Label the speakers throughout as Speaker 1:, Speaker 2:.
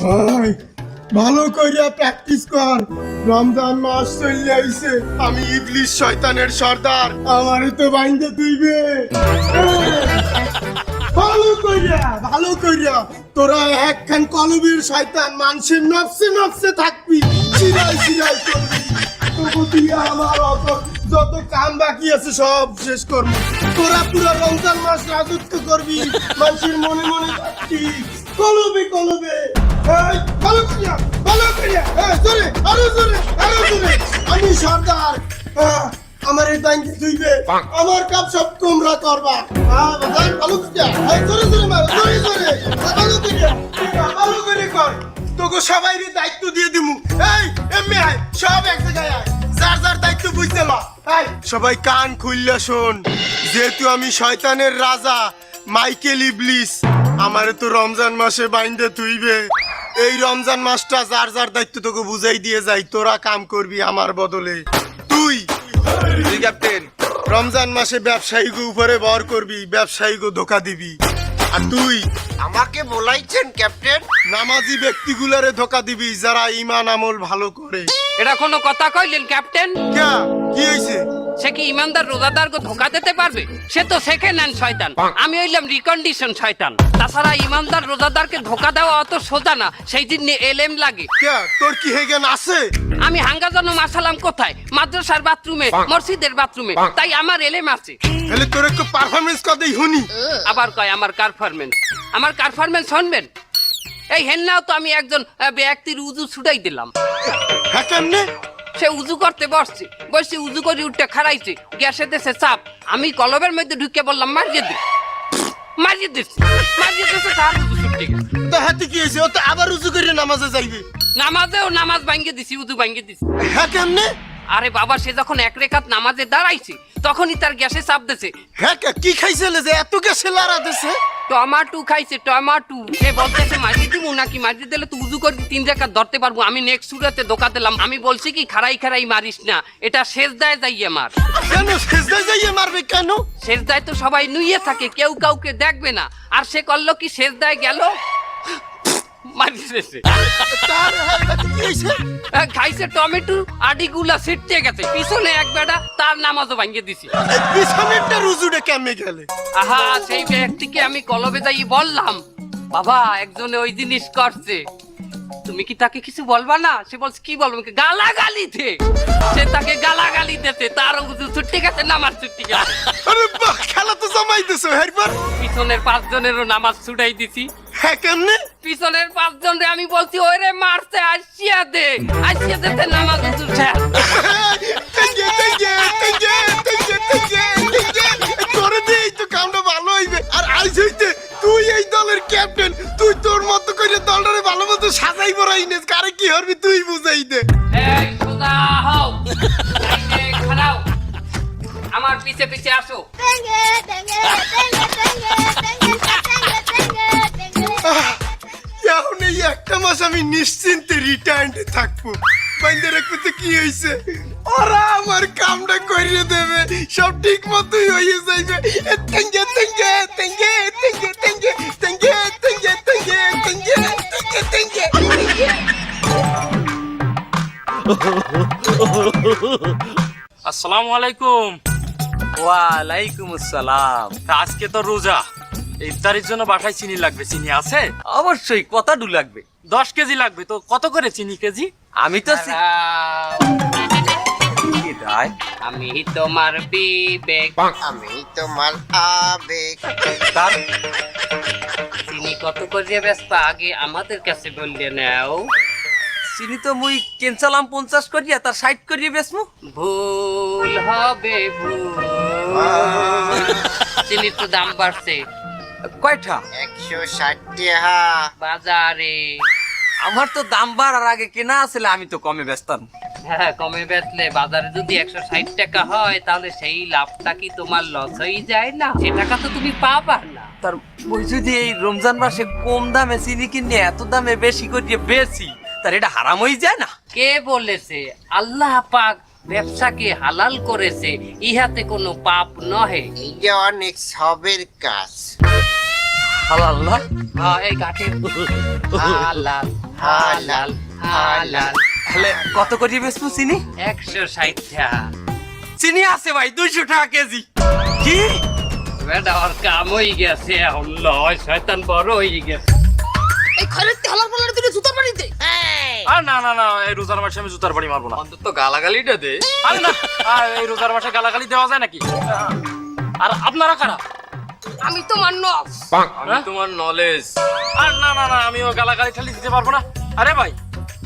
Speaker 1: ওই ভালো কইরা প্র্যাকটিস কর, রমজান মাস চলে আইছে, আমি ইবলিশ শয়তানের সর্দার, আমারে তো বাইন্ধে তুইবে। ভালো কইরা তোরা একখান কলবের শয়তান, মানুষের নফসে নফসে থাকবি, চিরাই চিরাই করবি। তবু দিয়ে আমার যত কাম বাকি আছে সব শেষ করবি। তোরা পুরো রমজান মাস রাজত্ব করবি, মানুষের মনে মনে থাকবি, কলবে কলবে। ভালো করিয়া জোরে, আরো জোরে, আরো জোরে। আমি সর্দার, আমার এই ব্যাংকে তুইবে, আমার কাজ সব তোমরা করবা। ভালো করিয়া জোরে জোরে মারো, জোরে জোরে, ভালো করে কর। তোকে সবাই দায়িত্ব দিয়ে দিমু। এই এমনি আয়, সব এক জায়গায় আয়, যার যার দায়িত্ব বুঝতে ল। সবাই কান খুললে শোন, যেহেতু আমি শয়তানের রাজা মাইকেল ইবলিস, আমারে তো রমজান মাসে বাইন্ধে তুইবে। এই রমজান মাসটা যার যার দায়িত্ব তোকে বুঝাই দিয়ে যাই, তোরা কাম করবি আমার বদলে। তুই ক্যাপ্টেন রমজান মাসে ব্যবসায়ীকে উপরে ভর করবি, ব্যবসায়ীকে ধোকা দিবি। আর তুই
Speaker 2: আমাকে বলাইছেন ক্যাপ্টেন?
Speaker 1: নামাজি ব্যক্তিগুলারে ধোকা দিবি যারা ঈমান আমল ভালো করে।
Speaker 3: এটা কোনো কথা কইলেন ক্যাপ্টেন?
Speaker 1: কি হয়েছে?
Speaker 3: সে কি ইমানদার রোজাদারকে ধোকা দিতে পারবে? সে তো সেকেন্ড হ্যান্ড শয়তান, আমি হইলাম রিকন্ডিশন শয়তান। তাছাড়া ইমানদার রোজাদারকে ধোকা দেওয়া অত সোজা না, সেই জন্য এলএম লাগে।
Speaker 1: তোর কি হেগেন আছে?
Speaker 3: আমি হাঙ্গাজানো মাসালাম কোথায়? মাদ্রাসার বাথরুমে, মসজিদের বাথরুমে, তাই আমার এলএম আছে।
Speaker 1: তাহলে তোর একটু পারফরমেন্স কদেই হুনি।
Speaker 3: আবার কয় আমার পারফরমেন্স, আমার পারফরমেন্স শুনবেন? এই হেন্নাও তো আমি একজন ব্যক্তির উজু ছুটাই দিলাম।
Speaker 1: হ্যাঁ কেমনে?
Speaker 3: সে উজু করতে বসছে, বসে উজু করে উঠতে খাড়াইছে, গ্যাসে দেশে চাপ, আমি কলবের মধ্যে ঢুকে বললাম মারিয়ে দিস, মারিয়ে দিস, মারিয়ে দিচ্ছে, তার উজু ছুটে গেছে।
Speaker 1: তো হাতে কি হয়েছে? ও তো আবার উজু করে নামাজে যাইবে।
Speaker 3: নামাজেও নামাজ ভাঙ্গে দিছি, উজু ভাঙ্গে দিছি।
Speaker 1: হ্যাঁ কেমনে?
Speaker 3: আরে বাবা, সে যখন এক রেখাত নামাজে দাঁড়াইছে তখনই তার গ্যাসে চাপ দিছে।
Speaker 1: হ্যাঁ কি খাইছিল যে এত গ্যাসে লারা দিছে?
Speaker 3: টমাটো খাইছে, টমাটো। সে বলতেছে মারিয়ে দিব নাকি, মারিয়ে দিলে তো উজু করে 3 রেখাত ধরতে পারবো। আমি নেক্সট সুরাতে ধোকা দিলাম, আমি বলছি কি খাড়াই খাড়াই মারিস না, এটা সেজদায় যাইয়ে মার।
Speaker 1: কেন সেজদায় যাইয়ে মারবে কেন?
Speaker 3: সেজদায় তো সবাই নুইয়ে থাকে, কেউ কাউকে দেখবে না। আর সে করলো কি, সেজদায় গেল, খাইছে টমেটো, আডিগুলা ছিটতে গেছে, পিছনে এক বেটা, তার নামাজও ভাঙ্গে দিছি।
Speaker 1: পিছনেরটা রুজুরে কেমনে গেলে?
Speaker 3: আহা, সেই ব্যক্তিকে আমি কলবে যাই বললাম, বাবা একজনে ওই জিনিস করছে, তুমি কি তাকে কিছু বলবা না? সে বলছে কি বলবো, গালাগালিতে। সে তাকে গালাগালি দিতে, তার ছুটতে গেছে, নামাজ ছুটতে গেছে।
Speaker 1: আরে বাহ, খেলা তো জমাই দিছো। এরপর
Speaker 3: পিছনের 5 জনেরও নামাজ ছুটাই দিছি।
Speaker 1: হ্যাঁ কেমনে?
Speaker 3: পিছনের 5 জন রে আমি বলছি, ওরে মারছে, আসিয়া দে, আসিয়া দে, নামাজ উঠছে।
Speaker 1: করে দে, তো কামটা ভালো হইবে। আর আইজ হইতে তুই এই দলের ক্যাপ্টেন, তুই তোর মতো করে দলটারে ভালো মতো সাজাই বড়াই নে, কারে কি হরবি তুই বুঝাই দে।
Speaker 3: এই সোজা হও, এই খাড়াও, আমার পিছে পিছে আসো।
Speaker 1: এখন এই একটা মাস আমি নিশ্চিন্তে রিটায়ার্ডে থাকবো। বাইন্দে রাখবে তো কি হয়েছে, ওরা আমার কামটা করিয়ে দেবে, সব ঠিক মতোই হয়ে যাইবে। তেঙ্গে তেঙ্গে তেঙ্গে তেঙ্গে তেঙ্গে তেঙ্গে তেঙ্গে তেঙ্গে তেঙ্গে তেঙ্গে তেঙ্গে।
Speaker 4: আসসালামু আলাইকুম।
Speaker 5: ওয়ালাইকুম আসসালাম।
Speaker 4: আজকে তো রোজা, ইফতারির জন্য বাসায় চিনি লাগবে। চিনি আছে?
Speaker 5: অবশ্যই, কতটু লাগবে?
Speaker 4: 10 কেজি লাগবে। তো কত করে চিনি কেজি?
Speaker 5: আমি তো
Speaker 3: আমি তোমার বিবেক,
Speaker 2: আমি তোমার আবেগ।
Speaker 5: তার
Speaker 3: চিনি কত করে ব্যস্ত আগে আমাদের কাছে বললে নাও।
Speaker 5: চিনি তো মুই কেনসালাম 50 করিয়া, তার 60 করিয়া বেসমু।
Speaker 3: ভুল হবে ভুল, চিনির তো দাম বাড়ছে।
Speaker 5: কয়টা?
Speaker 2: 160 টাকা
Speaker 3: বাজারে।
Speaker 5: আমার তো দাম বাড়ার আগে কেনা আসলে আমি তো কমে বেচতাম।
Speaker 3: হ্যাঁ, কমে বেচলে বাজারে যদি 160 টাকা হয়, তাহলে সেই লাভটা কি তোমার লস হয়ে যায় না? সে টাকা তো তুমি পাবা না।
Speaker 5: তার ওই যদি এই রমজান মাসে কম দামে চিনি কিনে এত দামে বেশি করিয়ে বেশি, তার এটা হারাম হয়ে যায় না?
Speaker 3: কে বলেছে? আল্লাহ পাক ব্যবসাকে হালাল করেছে, ইহাতে কোনো পাপ নহে।
Speaker 2: এটা অনেক সবের কাজ।
Speaker 5: হালাল না?
Speaker 3: এই কাঠের হালাল হালাল হালাল।
Speaker 5: তাহলে কত করে বেচবো চিনি?
Speaker 3: 160 টাকা।
Speaker 5: চিনি আছে ভাই 200 টাকা কেজি। কি?
Speaker 3: বেটা ওর কাম হয়ে গেছে, এখন লয় শয়তান বড় হয়ে গেছে।
Speaker 6: এই খয়রাতি হালার পালার দিনে জুতার বাড়িতে
Speaker 4: আর না না না, এই রোজার মাসে আমি জুতার বাড়ি মারবো না।
Speaker 5: অন্তত গালাগালিটা দে।
Speaker 4: আরে না, এই রোজার মাসে গালাগালি দেওয়া যায় নাকি? আর আপনারা কারা?
Speaker 6: আমি তোমার নফস।
Speaker 5: আমি তোমার নলেজ।
Speaker 4: আর না না না, আমিও গালাগালি ঠালি দিতে পারবো না। আরে ভাই,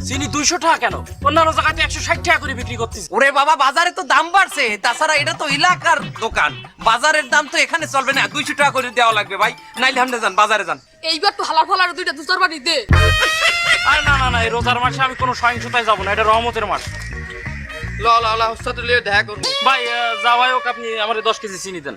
Speaker 4: চিনি 200 টাকা কেন? অন্যান্য জায়গাতে 160 টাকা করে বিক্রি করতেছি।
Speaker 5: ওরে বাবা, বাজারে তো দাম বাড়ছে, তাছাড়া এটা তো এলাকার দোকান, বাজারের দাম তো এখানে চলবে না। 200 টাকা করে দেওয়া লাগবে ভাই, নাইলে আপনি যান বাজারে যান।
Speaker 6: এইবার তো হালার ফালার দুইটা জুতার বাড়ি দে।
Speaker 4: আর না না না, এই রোজার মাসে আমি কোনো সহিংসতায় যাবো না, এটা রহমতের মাস।
Speaker 5: ল ল ল, ওস্তাদ লিয়ে দেখা করব।
Speaker 4: ভাই যাওয়াই হোক, আপনি আমার 10 কেজি চিনি দেন।